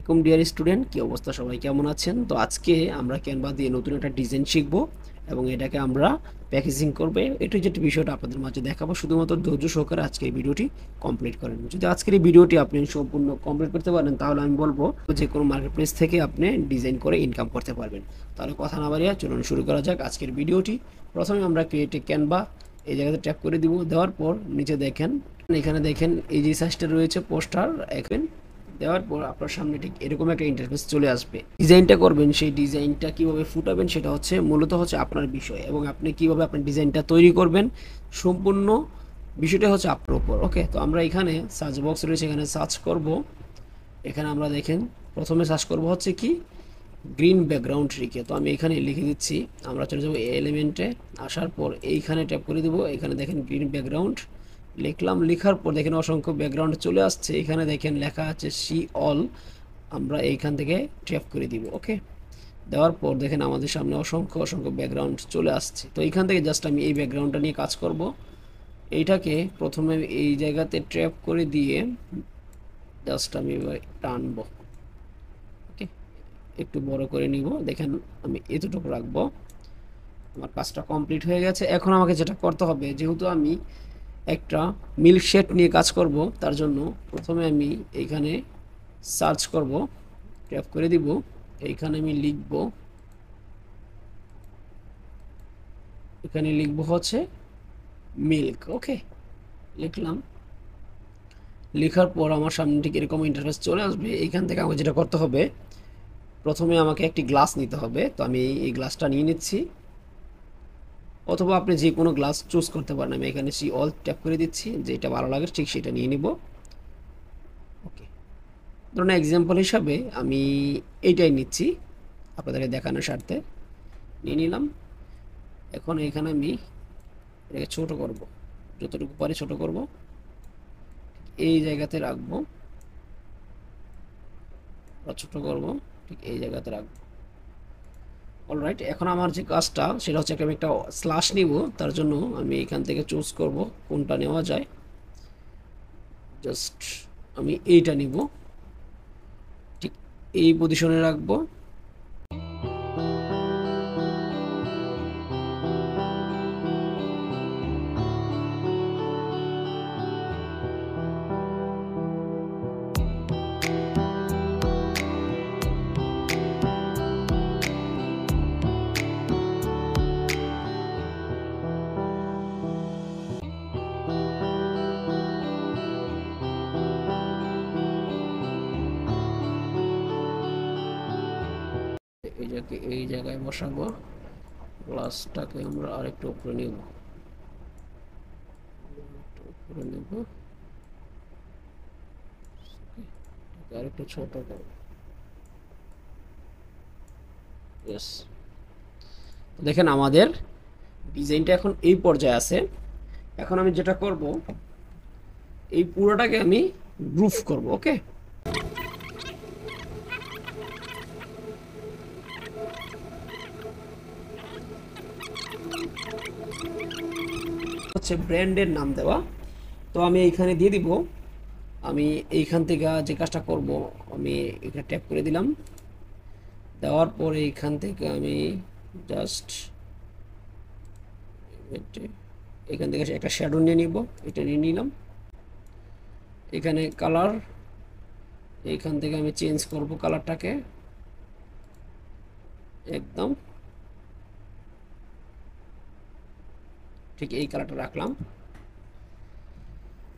কম dear student, কি অবস্থা? সবাই কেমন আছেন? তো আজকে আমরা ক্যানভা দিয়ে নতুন একটা ডিজাইন শিখবো এবং এটাকে আমরা প্যাকেজিং করবে এটু যেটি বিষয়টা আপনাদের মাঝে দেখাবো। শুধুমাত্র ধৈর্য সহকারে আজকে এই ভিডিওটি কমপ্লিট করেন। যদি আজকের এই ভিডিওটি আপনি সম্পূর্ণ কমপ্লিট করতে পারেন তাহলে আমি বলবো যে কোনো মার্কেট প্লেস থেকে আপনি ডিজাইন করে ইনকাম করতে পারবেন। তাহলে কথা না বাড়িয়ে চলুন শুরু করা যাক আজকের ভিডিওটি। প্রথমে আমরা ক্রিয়েটে ক্যানভা এই জায়গাতে ট্যাপ করে দিব। দেওয়ার পর নিচে দেখেন, এখানে দেখেন এই যে সাইজটা রয়েছে পোস্টার এখন দেওয়ার পর আপনার সামনে ঠিক এরকম একটা ইন্টারফেস চলে আসবে। ডিজাইনটা করবেন, সেই ডিজাইনটা কিভাবে ফুটাবেন সেটা হচ্ছে মূলত হচ্ছে আপনার বিষয়, এবং আপনি কিভাবে আপনার ডিজাইনটা তৈরি করবেন সম্পূর্ণ বিষয়টা হচ্ছে আপনার উপর। ওকে, তো আমরা এখানে সার্চ বক্স রয়েছে, এখানে সার্চ করব। এখানে আমরা দেখেন প্রথমে সার্চ করব হচ্ছে কি গ্রিন ব্যাকগ্রাউন্ড লিখে। তো আমি এখানে লিখে দিচ্ছি। আমরা চলে যাবো এলিমেন্টে, আসার পর এইখানে ট্যাপ করে দিব। এখানে দেখেন গ্রিন ব্যাকগ্রাউন্ড লিখলাম। লেখার পর দেখেন অসংখ্য ব্যাকগ্রাউন্ড চলে আসছে। এখানে দেখেন লেখা আছে সি অল। আমরা এইখান থেকে ট্যাপ করে দিব। ওকে, দেওয়ার পর দেখেন আমাদের সামনে অসংখ্য অসংখ্য ব্যাকগ্রাউন্ড চলে আসছে। তো এইখান থেকে জাস্ট আমি এই ব্যাকগ্রাউন্ডটা নিয়ে কাজ করব। এইটাকে প্রথমে এই জায়গাতে ট্যাপ করে দিয়ে জাস্ট আমি এবার টানবো। ওকে, একটু বড় করে নিব। দেখেন আমি এতটুকু রাখবো। আমার কাজটা কমপ্লিট হয়ে গেছে। এখন আমাকে যেটা করতে হবে, যেহেতু আমি একটা মিল্কশেক নিয়ে কাজ করব, তার জন্য প্রথমে আমি এইখানে সার্চ করব, ট্যাপ করে দিব। এইখানে আমি লিখব, এখানে লিখব হচ্ছে মিল্ক। ওকে, লিখলাম। লেখার পর আমার সামনে ঠিক এরকম ইন্টারফেস চলে আসবে। এইখান থেকে আমাকে যেটা করতে হবে, প্রথমে আমাকে একটি গ্লাস নিতে হবে। তো আমি এই গ্লাসটা নিয়ে নিচ্ছি, অথবা আপনি যে কোনো গ্লাস চুজ করতে পারেন। আমি এখানে সি অল ট্যাপ করে দিচ্ছি, যেটা ভালো লাগে ঠিক সেটা নিয়ে নিব। ওকে, ধরুন এক্সাম্পল হিসাবে আমি এইটাই নিচ্ছি আপনাদেরকে দেখানোর স্বার্থে, নিয়ে নিলাম। এখন এখানে আমি এটাকে ছোট করব, যতটুকু পারি ছোট করব, এই জায়গাতে রাখবো। ছোট করব, ঠিক এই জায়গাতে রাখবো। অলরাইট, এখন আমার যে কাজটা সেটা হচ্ছে আমি একটা স্ল্যাশ নিব। তার জন্য আমি এখান থেকে চুজ করব কোনটা নেওয়া যায়। জাস্ট আমি এইটা নিব, ঠিক এই পজিশনে রাখবো। এইটাকে এই জায়গায় বসাবো। গ্লাসটাকে আমরা আরেকটু উপরে নেব, উপরে নেব, আরেকটু ছোট করব। ইয়েস, দেখেন আমাদের ডিজাইনটা এখন এই পর্যায়ে আছে। এখন আমি যেটা করব, এই পুরোটাকে আমি গ্রুপ করব। ওকে, হচ্ছে ব্র্যান্ডের নাম দেওয়া। তো আমি এইখানে দিয়ে দিব। আমি এইখান থেকে যে কাজটা করব, আমি এখানে ট্যাপ করে দিলাম। দেওয়ার পরে এইখান থেকে আমি জাস্ট এখান থেকে একটা শ্যাডো নিয়ে নিব, এটা নিয়ে নিলাম। এখানে কালার, এইখান থেকে আমি চেঞ্জ করব কালারটাকে একদম ঠিক এই কালারটা রাখলাম।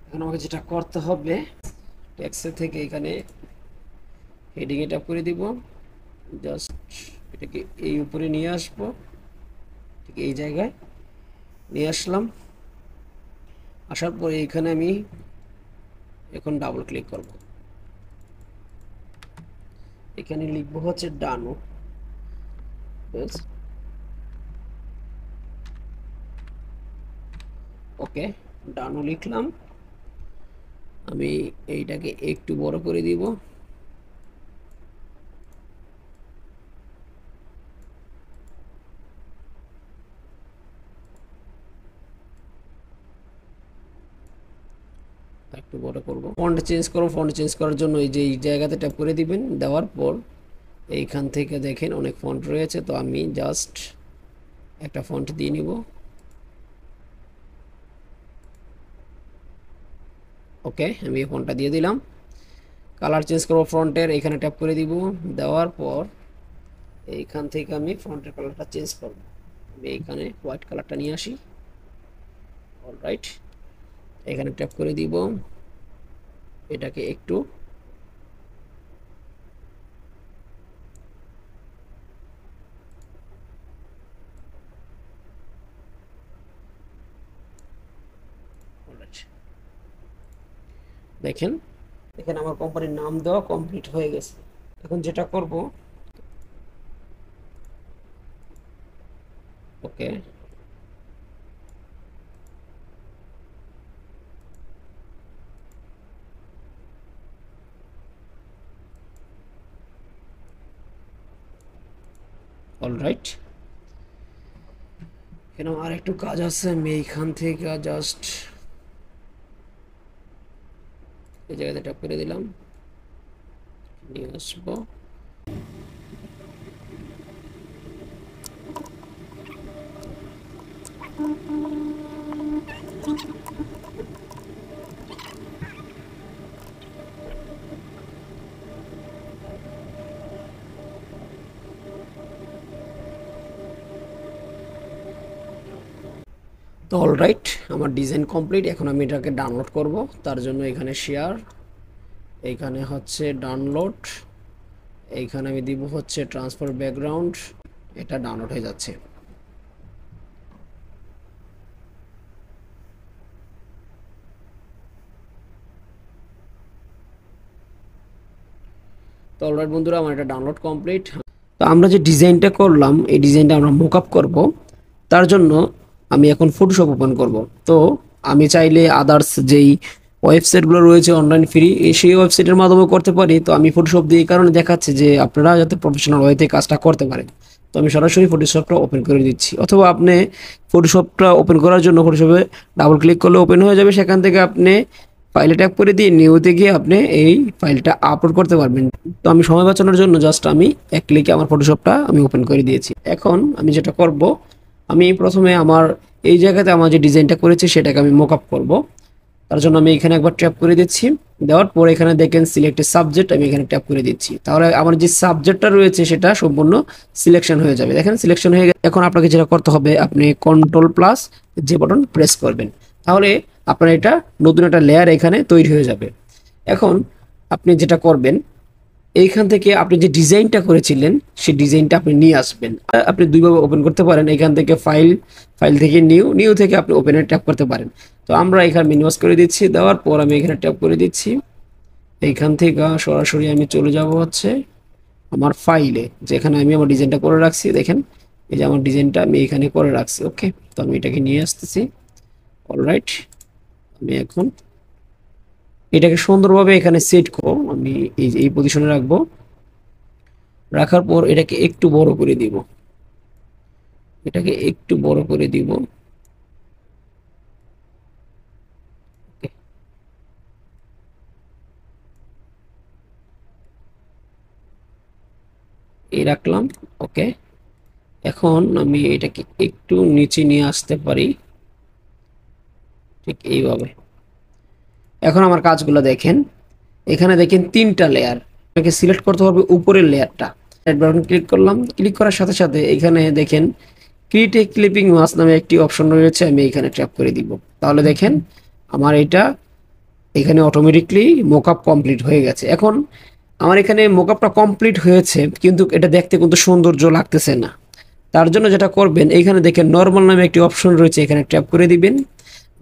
এখন আমাকে যেটা করতে হবে, টেক্সট থেকে এখানে হেডিংয়ে ট্যাপ করে দিব। জাস্ট এটাকে এই উপরে নিয়ে আসবো, ঠিক এই জায়গায় নিয়ে আসলাম। আসার পরে এখানে আমি এখন ডাবল ক্লিক করব। এখানে লিখবো হচ্ছে ডানো। ওকে, ডানো লিখলাম। আমি এইটাকে একটু বড় করে দিব। একটু বড় করব। ফন্ট চেঞ্জ করব, ফন্ট চেঞ্জ করার জন্য এই যে এই জায়গাতে ট্যাপ করে দিবেন। দেওয়ার পর এইখান থেকে দেখেন অনেক ফন্ট রয়েছে, তো আমি জাস্ট একটা ফন্ট দিয়ে নিব। ওকে, আমি এই ফন্টটা দিয়ে দিলাম। কালার চেঞ্জ করবো ফ্রন্টের, এখানে ট্যাপ করে দিব। দেওয়ার পর এইখান থেকে আমি ফ্রন্টের কালারটা চেঞ্জ করব। আমি এইখানে হোয়াইট কালারটা নিয়ে আসি। অলরাইট, এখানে ট্যাপ করে দিব। এটাকে একটু দেখেন, এখানে আমার কোম্পানির নাম দেওয়া কমপ্লিট হয়ে গেছে। এখন যেটা করব, ওকে, অলরাইট, এখানে আর একটু কাজ আছে। আমি এইখান থেকে জাস্ট এই জায়গাতে ট্যাপ করে দিলাম, নিয়ে আসবো। তো অলরাইট, আমার ডিজাইন কমপ্লিট। এখন আমি এটাকে ডাউনলোড করব। তার জন্য এখানে শেয়ার, এইখানে হচ্ছে ডাউনলোড, এইখানে আমি দিব হচ্ছে ট্রান্সফার ব্যাকগ্রাউন্ড। এটা ডাউনলোড হয়ে যাচ্ছে। তো অলরাইট বন্ধুরা, আমার এটা ডাউনলোড কমপ্লিট। তো আমরা যে ডিজাইনটা করলাম, এই ডিজাইনটা আমরা মোকআপ করব। তার জন্য আমি এখন ফটোশপ ওপেন করব। তো আমি চাইলে আদার্স যেই ওয়েবসাইটগুলো রয়েছে অনলাইন ফ্রি, সেই ওয়েবসাইটের মাধ্যমে করতে পারি। তো আমি ফটোশপ দিয়ে এই কারণে দেখাচ্ছি যে আপনারা যাতে প্রফেশনাল ওয়েতে কাজটা করতে পারেন। তো আমি সরাসরি ফটোশপটা ওপেন করে দিচ্ছি, অথবা আপনি ফটোশপটা ওপেন করার জন্য ফটোশপে ডাবল ক্লিক করলে ওপেন হয়ে যাবে। সেখান থেকে আপনি ফাইলে ট্যাপ করে দিয়ে নিউতে গিয়ে আপনি এই ফাইলটা আপলোড করতে পারবেন। তো আমি সময় বাঁচানোর জন্য জাস্ট আমি এক ক্লিকে আমার ফটোশপটা আমি ওপেন করে দিয়েছি। এখন আমি যেটা করব, আমি প্রথমে আমার এই জায়গাতে আমার যে ডিজাইনটা করেছি সেটাকে আমি মোকআপ করব। তার জন্য আমি এখানে একবার ট্যাপ করে দিচ্ছি। দেওয়ার পর এখানে দেখেন সিলেক্ট সাবজেক্ট, আমি এখানে ট্যাপ করে দিচ্ছি। তাহলে আমার যে সাবজেক্টটা রয়েছে সেটা সম্পূর্ণ সিলেকশন হয়ে যাবে। দেখেন সিলেকশন হয়ে গেছে। এখন আপনাকে যেটা করতে হবে, আপনি কন্ট্রোল প্লাস যে বাটন প্রেস করবেন, তাহলে আপনার এটা নতুন একটা লেয়ার এখানে তৈরি হয়ে যাবে। এখন আপনি যেটা করবেন, এইখান থেকে আপনি যে ডিজাইনটা করেছিলেন সেই ডিজাইনটা আপনি নিয়ে আসবেন। আপনি দুইভাবে ওপেন করতে পারেন, এখান থেকে ফাইল, ফাইল থেকে নিউ থেকে আপনি ওপেনে ট্যাপ করতে পারেন। তো আমরা এখানে মিনিমাইজ করে দিচ্ছি। দেওয়ার পর আমি এখানে ট্যাপ করে দিচ্ছি। এইখান থেকে সরাসরি আমি চলে যাব হচ্ছে আমার ফাইলে, যেখানে আমি আমার ডিজাইনটা করে রাখছি। দেখেন এই যে আমার ডিজাইনটা আমি এখানে করে রাখছি। ওকে, তো আমি এটাকে নিয়ে আসতেছি। অলরাইট, আমি এখন এটাকে সুন্দরভাবে এখানে সেট করব। আমি এই পজিশনে রাখবো। রাখার পর এটাকে একটু বড় করে দিব, এটাকে একটু বড় করে দিব। এই রাখলাম। ওকে, এখন আমি এটাকে একটু নিচে নিয়ে আসতে পারি, ঠিক এইভাবে। এখন আমার কাজগুলো দেখেন, এখানে দেখেন তিনটা লেয়ার, আপনাকে সিলেক্ট করতে হবে উপরের লেয়ারটা। রাইট বাটন ক্লিক করলাম। ক্লিক করার সাথে সাথে এখানে দেখেন ক্রিয়েট এ ক্লিপিং মাস্ক নামে একটি অপশন রয়েছে, আমি এখানে ট্যাপ করে দিব। তাহলে দেখেন আমার এটা এখানে অটোমেটিকলি মোকআপ কমপ্লিট হয়ে গেছে। এখন আমার এখানে মোকআপটা কমপ্লিট হয়েছে, কিন্তু এটা দেখতে কিন্তু সৌন্দর্য লাগতেছে না। তার জন্য যেটা করবেন, এখানে দেখেন নর্মাল নামে একটি অপশন রয়েছে, এখানে ট্যাপ করে দিবেন।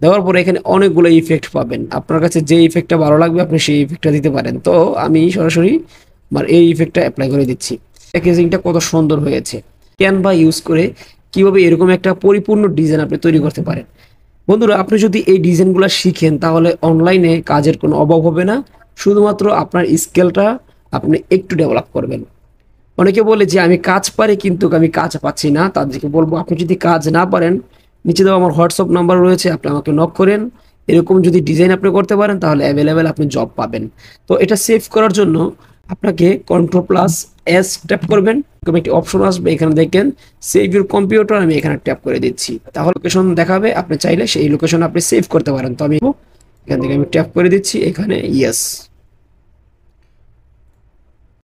দেওয়ার পরে এখানে অনেকগুলো ইফেক্ট পাবেন। আপনার কাছে যে ইফেক্টটা ভালো লাগবে আপনি সেই ইফেক্টটা দিতে পারেন। তো আমি সরাসরি আমার এই ইফেক্টটা অ্যাপ্লাই করে দিচ্ছি। প্যাকেজিংটা কত সুন্দর হয়েছে। ক্যানভা ইউজ করে কিভাবে এরকম একটা পরিপূর্ণ ডিজাইন আপনি তৈরি করতে পারেন। বন্ধুরা, আপনি যদি এই ডিজাইনগুলো শিখেন তাহলে অনলাইনে কাজের কোনো অভাব হবে না। শুধুমাত্র আপনার স্কিলটা আপনি একটু ডেভেলপ করবেন। অনেকে বলে যে আমি কাজ পারি কিন্তু আমি কাজ পাচ্ছি না, তাদেরকে বলবো আপনি যদি কাজ না পারেন, নিচে দেওয়া আমার হোয়াটসঅ্যাপ নাম্বার রয়েছে, আপনি আমাকে নক করেন। এরকম যদি ডিজাইন আপনি করতে পারেন তাহলে অ্যাভেলেবেল আপনি জব পাবেন। তো এটা সেভ করার জন্য আপনাকে Ctrl+S ট্যাপ করবেন, এরকম একটি অপশন আসবে, এখানে দেখেন সেভ ইউর কম্পিউটার, আমি এখানে ট্যাপ করে দিচ্ছি, তাহলে লোকেশন দেখাবে, আপনি চাইলে সেই লোকেশন আপনি সেভ করতে পারেন। তো আমি এখান থেকে আমি ট্যাপ করে দিচ্ছি এখানে ইয়েস।